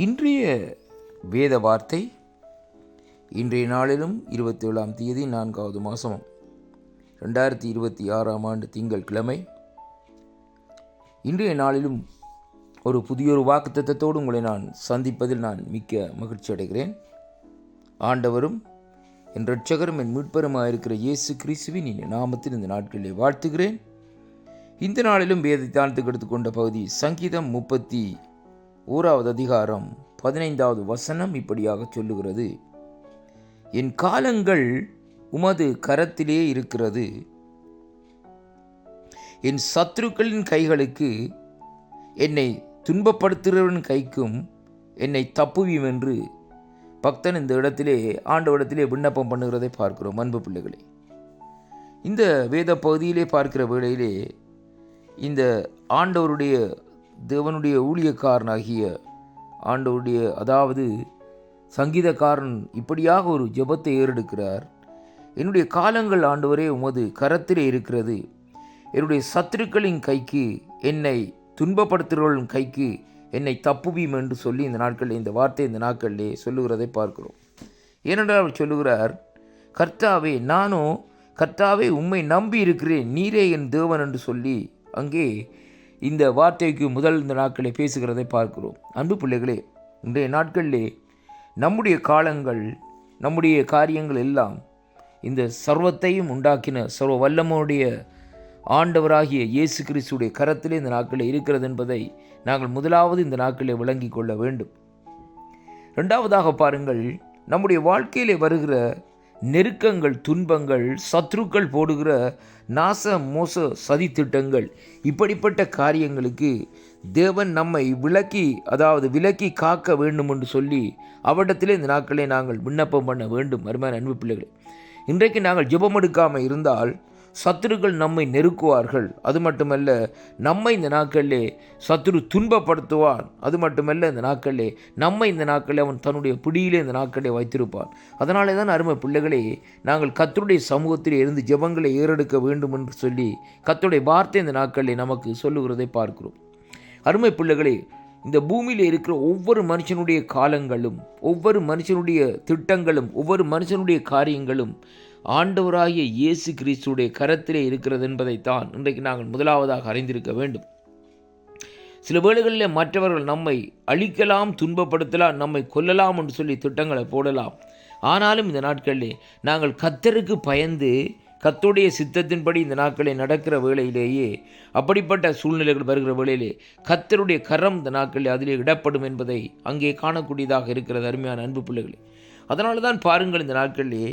இன்றைய வேத வார்த்தை இன்றைய நாளிலும் 27ஆம் தேதி 4வது மாதம் 2026ஆம் ஆண்டு திங்கள் கிழமை. இன்றைய நாளிலும் ஒரு புதியொரு வாக்குத்தத்தத்தோடு உங்களை நான் சந்திப்பதில் நான் மிக்க மகிழ்ச்சி அடைகிறேன். ஆண்டவரும் என் இரட்சகரும் என் மீட்பருமாக இருக்கிற இயேசு கிறிஸ்துவின் நாமத்தில் இந்த நாட்களிலே வாழ்த்துகிறேன். இந்த நாளிலும் வேதத்தியானத்துக்கு எடுத்துக்கொண்ட பகுதி சங்கீதம் 31வது அதிகாரம் 15வது வசனம் இப்படியாக சொல்லுகிறது: என் காலங்கள் உமது கரத்திலே இருக்கிறது, என் சத்துருக்களின் கைகளுக்கு என்னை துன்பப்படுத்துகிறவன் கைக்கும் என்னை தப்புவியும் என்று பக்தன் இந்த இடத்திலே ஆண்டவரிடத்திலே விண்ணப்பம் பண்ணுகிறதை பார்க்கிறோம். அன்பு பிள்ளைகளே, இந்த வேத பகுதியிலே பார்க்கிற வேளையிலே இந்த ஆண்டவருடைய தேவனுடைய ஊழியக்காரனாகிய ஆண்டவருடைய அதாவது சங்கீதக்காரன் இப்படியாக ஒரு ஜெபத்தை ஏறெடுக்கிறார். என்னுடைய காலங்கள் ஆண்டவரே உமது கரத்திலே இருக்கிறது, என்னுடைய சத்துருக்களின் கைக்கு என்னை துன்பப்படுத்துகிறவர்களின் கைக்கு என்னை தப்புவியும் என்று சொல்லி இந்த நாட்களில் இந்த வார்த்தை இந்த நாட்களிலே சொல்லுகிறதை பார்க்கிறோம். ஏனென்றால் அவர் சொல்லுகிறார், கர்த்தாவே நானோ கர்த்தாவே உம்மை நம்பி இருக்கிறேன், நீரே என் தேவன் என்று சொல்லி அங்கே இந்த வார்த்தைக்கு முதல் இந்த நாட்களை பேசுகிறதை பார்க்கிறோம். அன்பு பிள்ளைகளே, இன்றைய நாட்களிலே நம்முடைய காலங்கள் நம்முடைய காரியங்கள் எல்லாம் இந்த சர்வத்தையும் உண்டாக்கின சர்வ வல்லமுடைய ஆண்டவராகிய இயேசு கிறிஸ்துடைய கரத்திலே இந்த நாட்களில் இருக்கிறது என்பதை நாங்கள் முதலாவது இந்த நாட்களில் விளங்கி கொள்ள வேண்டும். இரண்டாவதாக பாருங்கள், நம்முடைய வாழ்க்கையிலே வருகிற நெருக்கங்கள், துன்பங்கள், சத்ருக்கள் போடுகிற நாச மோச சதித்திட்டங்கள், இப்படிப்பட்ட காரியங்களுக்கு தேவன் நம்மை விலக்கி காக்க வேண்டும் என்று சொல்லி அவரிடத்திலே இந்த நாட்களை நாங்கள் விண்ணப்பம் பண்ண வேண்டும். அருமையான அன்பு பிள்ளைகளே, இன்றைக்கு நாங்கள் ஜெபம் எடுக்காமல் இருந்தால் சத்துருக்கள் நம்மை நெருக்குவார்கள். அது மட்டுமல்ல, நம்மை இந்த நாட்களிலே சத்துரு துன்பப்படுத்துவான். அது மட்டுமல்ல, இந்த நாட்களிலே நம்மை இந்த நாட்களில் அவன் தன்னுடைய பிடியிலே இந்த நாட்களிலே வைத்திருப்பான். அதனாலே தான் அருமை பிள்ளைகளே, நாங்கள் கர்த்தருடைய சமூகத்திலே இருந்து ஜெபங்களை ஏறெடுக்க வேண்டும் என்று சொல்லி கர்த்தருடைய வார்த்தை இந்த நாட்களிலே நமக்கு சொல்லுகிறதை பார்க்கிறோம். அருமை பிள்ளைகளே, இந்த பூமியில் இருக்கிற ஒவ்வொரு மனுஷனுடைய காலங்களும், ஒவ்வொரு மனுஷனுடைய திட்டங்களும், ஒவ்வொரு மனுஷனுடைய காரியங்களும் ஆண்டவராகிய இயேசு கிறிஸ்துடைய கரத்திலே இருக்கிறது என்பதைத்தான் இன்றைக்கு நாங்கள் முதலாவதாக அறிந்திருக்க வேண்டும். சில வேளைகளில் மற்றவர்கள் நம்மை அழிக்கலாம், துன்பப்படுத்தலாம், நம்மை கொல்லலாம் என்று சொல்லி திட்டங்களை போடலாம். ஆனாலும் இந்த நாட்களிலே நாங்கள் கர்த்தருக்கு பயந்து கர்த்தருடைய சித்தத்தின்படி இந்த நாட்களில் நடக்கிற வேளையிலேயே அப்படிப்பட்ட சூழ்நிலைகள் வருகிற வேளையிலே கர்த்தருடைய கரம் இந்த நாட்களில் அதிலே இடப்படும் என்பதை அங்கே காணக்கூடியதாக இருக்கிறது. அருமையான அன்பு பிள்ளைகளே, அதனால தான் பாருங்கள், இந்த நாட்களிலே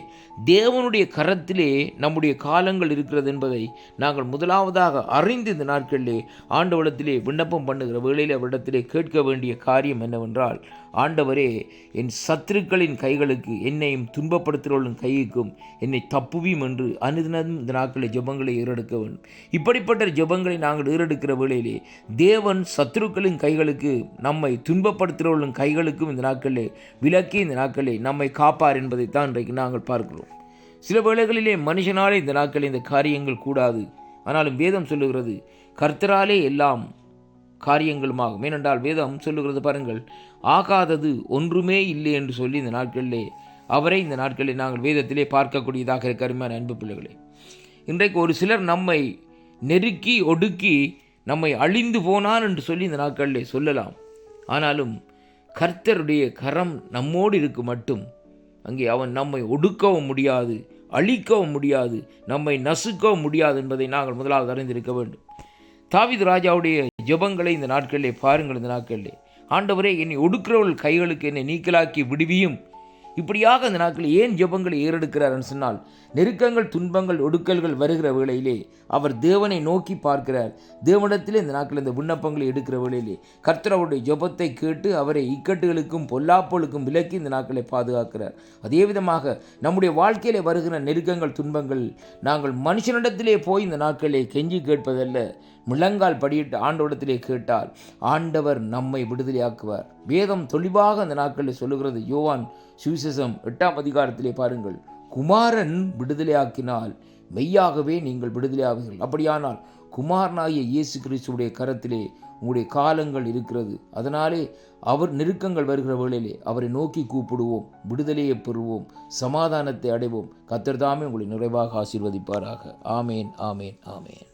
தேவனுடைய கரத்திலே நம்முடைய காலங்கள் இருக்கிறது என்பதை நாங்கள் முதலாவதாக அறிந்து இந்த நாட்களிலே ஆண்டவரிடத்திலே விண்ணப்பம் பண்ணுகிற வேளையில் அவரிடத்திலே கேட்க வேண்டிய காரியம் என்னவென்றால், ஆண்டவரே என் சத்துருக்களின் கைகளுக்கு என்னையும் துன்பப்படுத்துகிறவர்களின் கைக்கும் என்னை தப்புவியும் என்று அனுதினம் இந்த நாட்களில் ஜெபங்களை ஏறெடுக்க வேண்டும். இப்படிப்பட்ட ஜெபங்களை நாங்கள் ஏறெடுக்கிற வேளையிலே தேவன் சத்துருக்களின் கைகளுக்கு நம்மை துன்பப்படுத்துகிறவர்களின் கைகளுக்கும் இந்த நாட்களிலே விலக்கி இந்த நாட்களிலே நம்மை காப்பார் என்பதைத்தான் இன்றைக்கு நாங்கள் பார்க்கிறோம். சில வேளைகளிலே மனுஷனாலே இந்த நாட்களில் இந்த காரியங்கள் கூடாது. ஆனாலும் வேதம் சொல்லுகிறது கர்த்தராலே எல்லாம் காரியங்களுமாகும். ஏனென்றால் வேதம் சொல்லுகிறது பாருங்கள், ஆகாதது ஒன்றுமே இல்லை என்று சொல்லி இந்த நாட்களிலே அவரை இந்த நாட்களில் நாங்கள் வேதத்திலே பார்க்கக்கூடியதாக இருக்க அருமையான அன்பு பிள்ளைகளே, இன்றைக்கு ஒரு சிலர் நம்மை நெருக்கி ஒடுக்கி நம்மை அழிந்து போனான் என்று சொல்லி இந்த நாட்களிலே சொல்லலாம். ஆனாலும் கர்த்தருடைய கரம் நம்மோடு இருக்கு மட்டும் அங்கே அவன் நம்மை ஒடுக்கவும் முடியாது, அழிக்கவும் முடியாது, நம்மை நசுக்கவும் முடியாது என்பதை நாங்கள் முதலாவது அறிந்திருக்க வேண்டும். தாவீது ராஜாவுடைய ஜெபங்களை இந்த நாட்களிலே பாருங்கள். இந்த நாட்களிலே ஆண்டவரே என்னை ஒடுக்கிறவர்கள் கைகளுக்கு என்னை நீக்கலாக்கி விடுவியும், இப்படியாக இந்த நாட்களில் ஏன் ஜெபங்களை ஏறெடுக்கிறார்னு சொன்னால், நெருக்கங்கள், துன்பங்கள், ஒடுக்கல்கள் வருகிற வேளையிலே அவர் தேவனை நோக்கி பார்க்கிறார். தேவனிடத்திலே இந்த நாட்களில் இந்த விண்ணப்பங்களை எடுக்கிற வேளையிலே கர்த்தர் அவருடைய ஜெபத்தை கேட்டு அவரை இக்கட்டுகளுக்கும் பொல்லாப்புகளுக்கும் விலக்கி இந்த நாட்களை பாதுகாக்கிறார். அதே விதமாக நம்முடைய வாழ்க்கையிலே வருகிற நெருக்கங்கள், துன்பங்கள் நாங்கள் மனுஷனிடத்திலே போய் இந்த நாட்களிலே கெஞ்சி கேட்பதல்ல, முழங்கால் படியிட்டு ஆண்டவரிடத்திலே கேட்டால் ஆண்டவர் நம்மை விடுதலையாக்குவார். வேதம் தெளிவாக அந்த நாட்களில் சொல்லுகிறது. யோவான் சுவிசேஷம் 8ஆம் அதிகாரத்திலே பாருங்கள், குமாரன் விடுதலையாக்கினால் மெய்யாகவே நீங்கள் விடுதலையாவீர்கள். அப்படியானால் குமாரனாகிய இயேசு கிறிஸ்துவுடைய கரத்திலே உங்களுடைய காலங்கள் இருக்கிறது. அதனாலே அவர் நெருக்கங்கள் வருகிற வேளையிலே அவரை நோக்கி கூப்பிடுவோம், விடுதலையை பெறுவோம், சமாதானத்தை அடைவோம். கர்த்தர் தாமே உங்களை நிறைவாக ஆசீர்வதிப்பாராக. ஆமேன், ஆமேன், ஆமேன்.